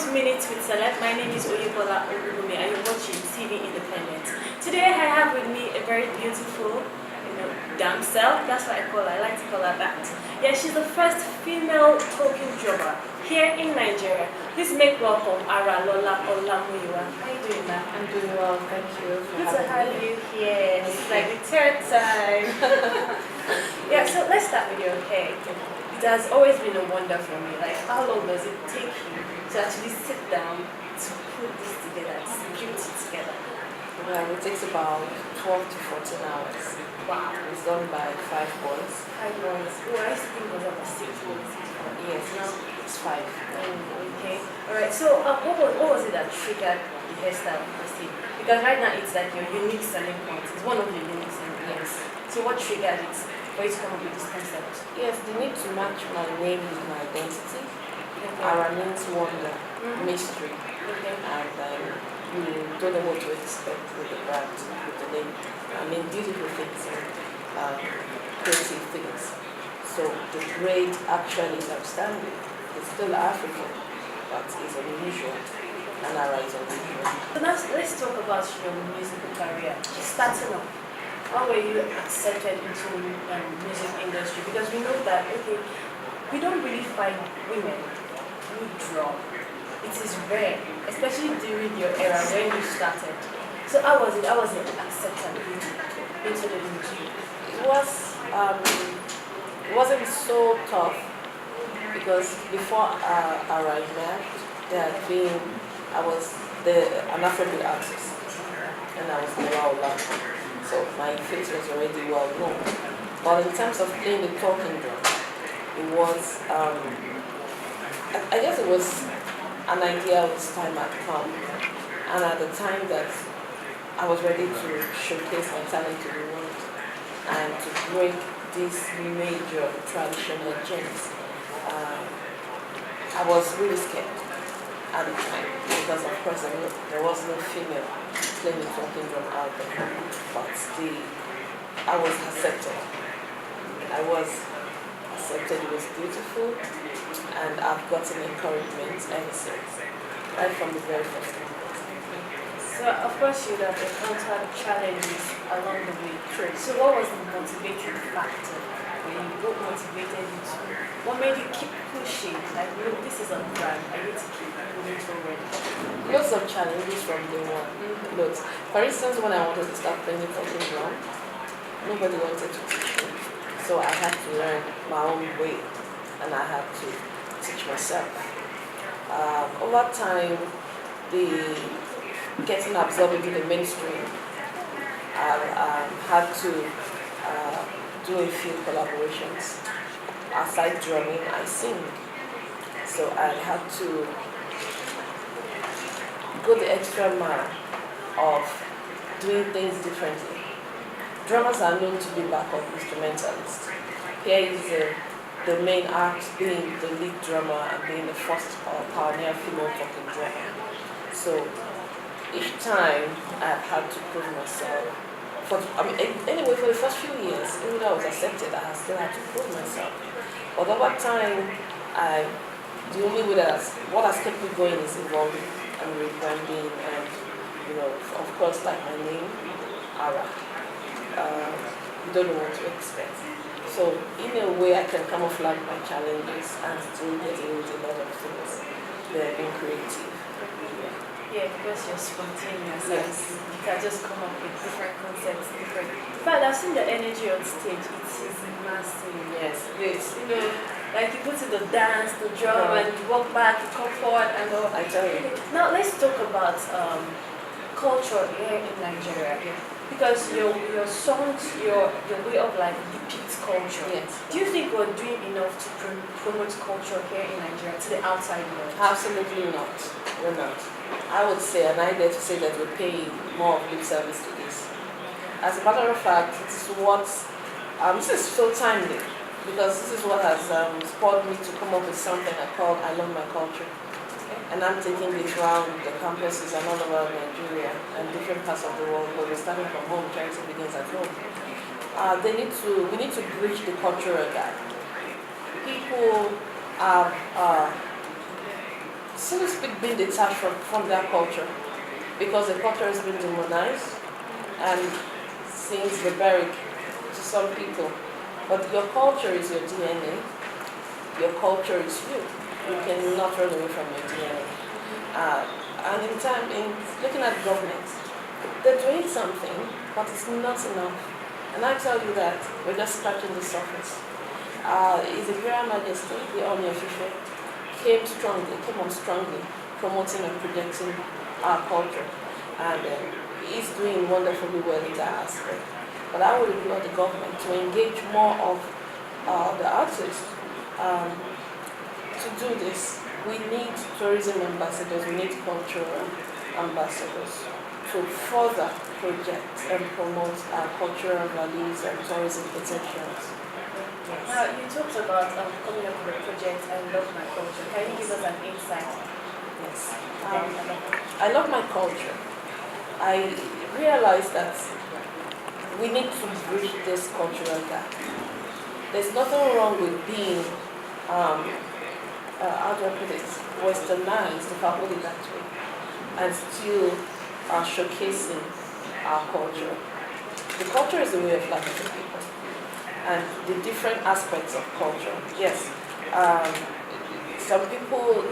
to Minutes with Celeb. My name is Aralola Olamuyiwa and you're watching TV Independent. Today I have with me a very beautiful, damsel. That's what I call her. I like to call her that. Yeah, she's the first female talking drummer here in Nigeria. Please make welcome Aralola Olamuyiwa. How are you doing, ma'am? I'm doing well, thank you. Good to have you here. It's like the third time. Yeah, so let's start with you, okay? It has always been a wonder for me. Like, how long does it take you to actually sit down to put this together, to build it together? Well, it takes about 12 to 14 hours. Wow. It's done by 5 boys. 5 months. Oh, I used to think it was about 6 months. Yes, now it's 5. Okay. Alright, so what was it that triggered the hairstyle? Because right now it's like your unique selling point. It's one of your unique selling points. So what triggered it for you to come up with this concept? Yes, the need to match my name with my identity. Okay. ARA means wonder, mystery, Okay. and you don't know what to expect with the brand, with the name. I mean, beautiful things and creative things. So the braid actually is outstanding. It's still African, but it's unusual. And ARA is unusual. So now let's talk about your musical career. Starting off, how were you accepted into music industry? Because we know that we don't really find women who drum. It is rare, especially during your era when you started. So how was it? How was it accepted into the industry? It wasn't so tough because before I met, I was an Afrobeat artist and I was Aralola, so my face was already well known. But in terms of playing the talking drum, it was I guess it was an idea which time had come, and at the time that I was ready to showcase my talent to the world and to break these major traditional gems. I was really scared at the time because, of course, there was no female playing the talking drum out there, but I was accepted. I was accepted. It was beautiful, and I've gotten encouragement ever since, right from the very first time. So of course you have encountered challenges along the way. True. So what was the motivating factor for you? What motivated you to? What made you keep pushing? Like, look, this is a brand. I need to keep moving forward. Lots of challenges from day one. Lots. For instance, when I wanted to start playing the talking drum, nobody wanted to teach me. So I had to learn my own way, and I had to teach myself. Over time, getting absorbed into the mainstream, I had to do a few collaborations. Aside drumming, I sing. So I had to go the extra mile of doing things differently. Drummers are known to be backup instrumentalists. Here is the main act being the lead drummer and being the first pioneer female talking drummer. So each time I've had to prove myself. Anyway, for the first few years, even though I was accepted, I still had to prove myself. But over time, the only way what has kept me going is evolving and rebranding, and of course, like my name, ARA. You don't know what to expect. So in a way, I can camouflage my challenges and still get away with a lot of things. They're being creative. Yeah, because you're spontaneous. Yes. You can just come up with different concepts, different. In fact, I've seen the energy on stage. It is massive. Yes. It's, like you go to the dance, the drum, and you walk back, you come forward, and all. I tell you. Now let's talk about culture here in Nigeria. Because your songs, your way of life depicts culture. Yes. Do you think we're doing enough to promote culture here in Nigeria to the outside world? Absolutely not. We're not. I would say, and I dare to say that we're paying more of lip service to this. As a matter of fact, this is so timely, because this is what has spurred me to come up with something I call I Love My Culture. And I'm taking this around the campuses and all over Nigeria and different parts of the world, but we're starting from home, charity begins at home. We need to bridge the cultural gap. People have so to speak, being detached from their culture because the culture has been demonized and seems barbaric to some people. But your culture is your DNA. Your culture is you. You cannot run away from your DNA. And in looking at government, they're doing something, but it's not enough. And I tell you that we're just scratching the surface. His Imperial Majesty, the Army official, came on strongly, promoting and projecting our culture. And he's doing wonderfully well in that aspect. But I would implore the government to engage more of the artists to do this. We need tourism ambassadors, we need cultural ambassadors to further project and promote our cultural values and tourism potentials. Yes. Now, you talked about coming up with a project, I Love My Culture. Can you give us an insight? Yes. I love my culture. I realize that we need to bridge this cultural gap. There's nothing wrong with being, how do I put it, westernized, if I put it that way, and still showcasing our culture. The culture is the way of life of the people, and the different aspects of culture. Yes, some people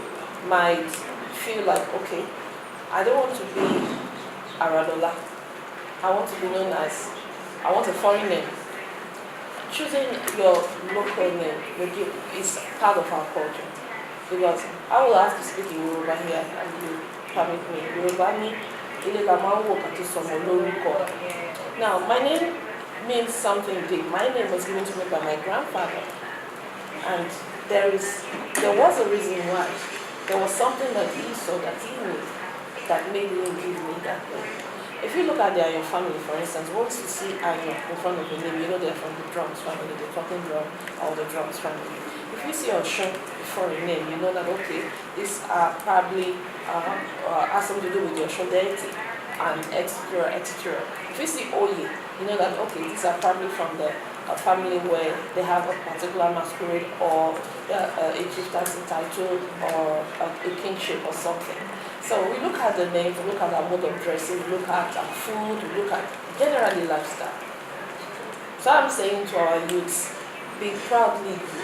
might feel like, okay, I don't want to be Aralola. I want to be known as, I want a foreign name. Choosing your local name is part of our culture. Because I will have to speak in Yoruba here and you permit me. Yoruba ni ile la ma wo kati somo lórúkọ. Now, my name means something big. My name was given to me by my grandfather. And there was a reason why. There was something that he saw, that he knew, that made him give me that name. If you look at your family, for instance, once you see Ayo in front of the name, you know they're from the drums family, the talking drum, or the drums family. If you see Oshun before a name, you know that, okay, these are probably has something to do with the Oshun deity, and etc., etc. If you see Oye, you know that, okay, these are probably from the family where they have a particular masquerade or a chieftaincy title or a kingship or something. So we look at the names, we look at our mode of dressing, we look at our food, we look at generally lifestyle. So I'm saying to our youths, be proudly you.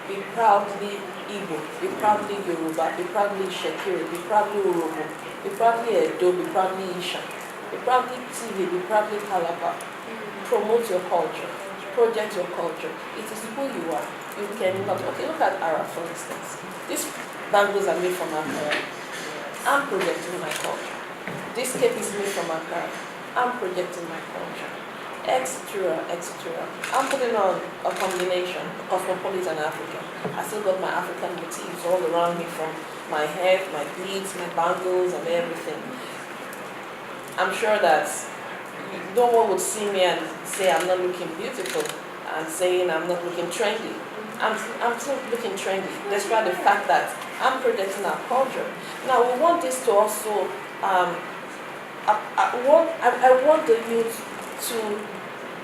Be proudly Igbo, be proudly Yoruba, be proudly Shekiri, be proudly Urobo, be proudly Edo, be proudly Isha, be proudly TV, be proudly Calabar. Promote your culture, project your culture. It is who you are. You cannot. Okay, look at ARA for instance. These bangles are made from Accra. I'm projecting my culture. This cape is made from Accra. I'm projecting my culture. Etc. etc. I'm putting on a combination, a cosmopolitan African. I still got my African motifs all around me, from my hair, my beads, my bangles, and everything. I'm sure that no one would see me and say I'm not looking beautiful and saying I'm not looking trendy. I'm still looking trendy, despite the fact that I'm projecting our culture. Now we want this to also, I want the youth to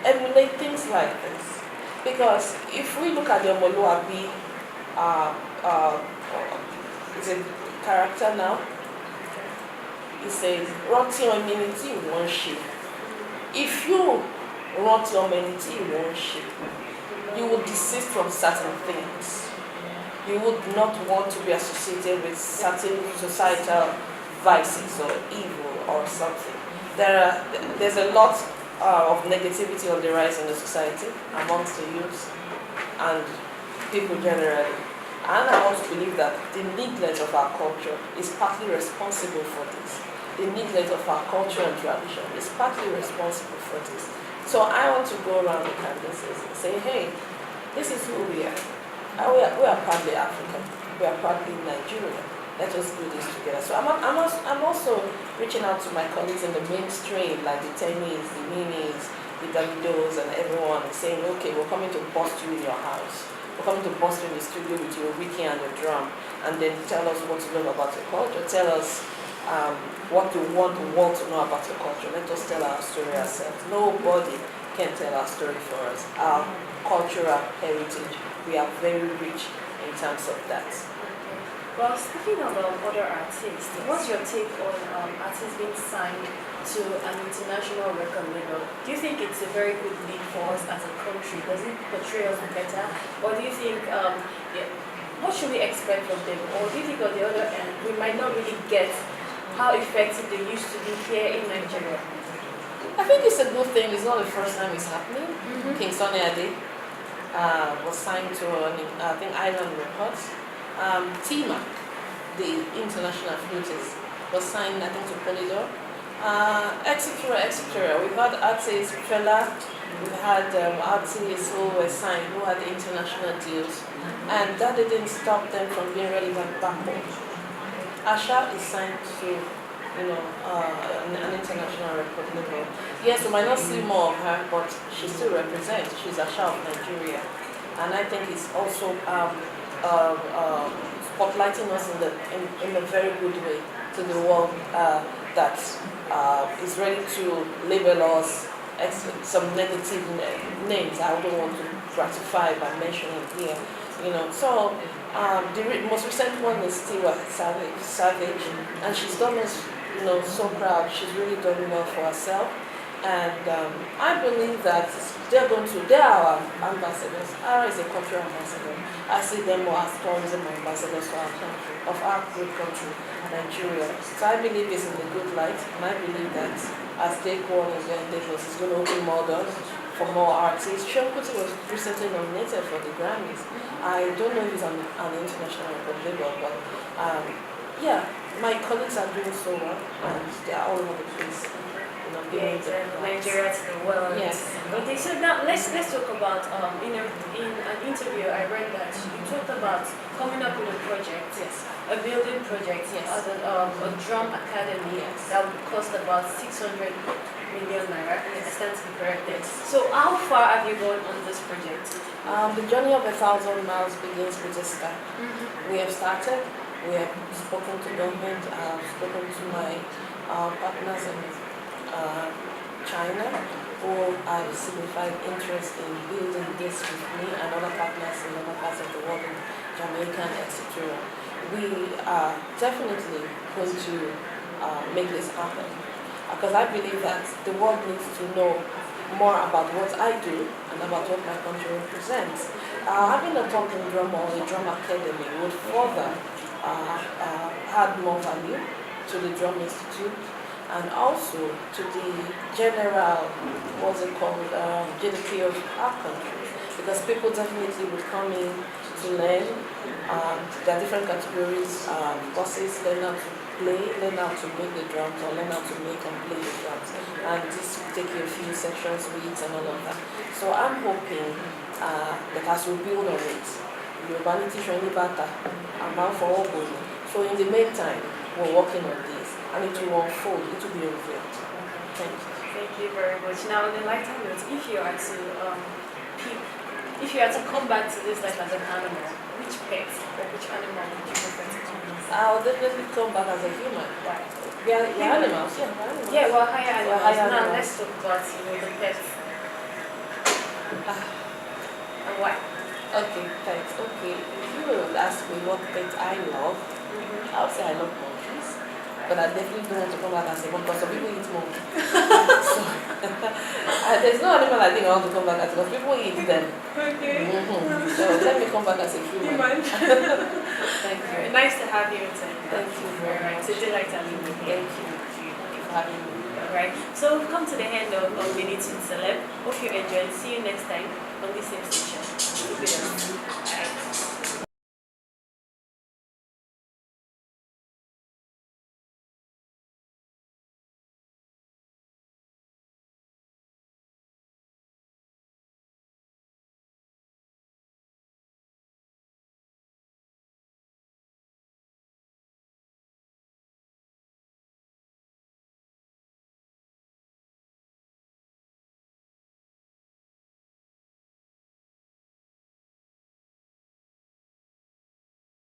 emulate things like this. Because if we look at the Omoluabi, it's a character now, it says, rot your immunity in one shape. If you rot your immunity in one shape, you would desist from certain things. You would not want to be associated with certain societal vices or evil or something. There's a lot of negativity on the rise in the society amongst the youth and people generally. And I want to believe that the neglect of our culture is partly responsible for this. The neglect of our culture and tradition is partly responsible for this. So I want to go around the campuses and say, hey, this is who we are. We are proudly African. We are proudly Nigerian. Let us do this together. So I'm also reaching out to my colleagues in the mainstream, like the Tennies, the Minis, the Davidos, and everyone, saying, okay, we're coming to bust you in your house. We're coming to bust you in the studio with your wiki and your drum, and then tell us what to know about your culture. Tell us what you want the world to know about your culture. Let us tell our story ourselves. Nobody can tell our story for us. Our cultural heritage, we are very rich in terms of that. Well, speaking of other artists, what's your take on artists being signed to an international record label? Do you think it's a very good lead for us as a country? Does it portray us better? Or do you think, yeah, what should we expect from them? Or do you think on the other end, we might not really get how effective they used to be here in Nigeria? I think it's a good thing. It's not the first time it's happening. King Sunny Ade was signed to, I think, Island Records. Tima, the international flutist, was signed, I think, to Polydor. Etc., etc. We've had artists, Fela, we've had artists who were signed, who had international deals, and that didn't stop them from being relevant back home. Asha is signed to, an international record label. Yes, we might not see more of her, but she still represents. She's Asha of Nigeria, and I think it's also spotlighting us in a very good way to the world that is ready to label us some negative names I don't want to gratify by mentioning here. So the most recent one is still Savage, and she's done us, so proud. She's really done well for herself. And I believe that they are our ambassadors. ARA is a cultural ambassador. I see them more as tourism ambassadors for our country, of our great country, Nigeria. So I believe it's in a good light, and I believe that as they go on in their endeavors, it's going to open more doors for more artists. Sean Kuti was recently nominated for the Grammys. I don't know if he's on an international record label, but yeah, my colleagues are doing so well, and they are all over the place. Nigeria to the world. Yes. Okay, so now let's talk about in an interview I read that you talked about coming up with a project, Yes. a building project, Yes. a drum academy that would cost about 600 million naira. I stand to be corrected. So how far have you gone on this project? The journey of 1,000 miles begins with a start. We have started. We have spoken to government. I've spoken to my partners in China, who have signified interest in building this with me and other partners in other parts of the world, in Jamaica, etc. We are definitely going to make this happen, because I believe that the world needs to know more about what I do and about what my country represents. Having a talking drum or a drum academy would further add more value to the Drum Institute, and also to the general, GDP of our country, because people definitely would come in to learn. There are different categories, courses, learn how to play, learn how to make the drums, or learn how to make and play the drums. And this will take you a few sessions, weeks, and all of that. So I'm hoping that as we build on it, Yorubanity Shonibata, amount for all. So in the meantime, we're working on this, and it will unfold, it will be revealed. Thank you. Thank you very much. Now, in the lifetime notes, if you are to come back to this life as an animal, which pet or which animal would you prefer to come back? I'll definitely come back as a human. Why? We are animals, yeah, we're animals. Yeah, well, higher animals. higher Now, animals. let's talk about the pets. And why? Okay, thanks. Okay, if you would ask me what pet I love, I would say I love monkeys. But I definitely don't want to come back as a monkey, because some people eat monkeys. So, there's no animal I think I want to come back as, because people eat them. Okay. So let me come back as a human. Thank you. Nice to have you inside. Thank you very much. It's a delight to have you here. Thank you for having me. Alright, so we've come to the end of Minutes in Celeb. Hope you enjoyed. See you next time on the same station.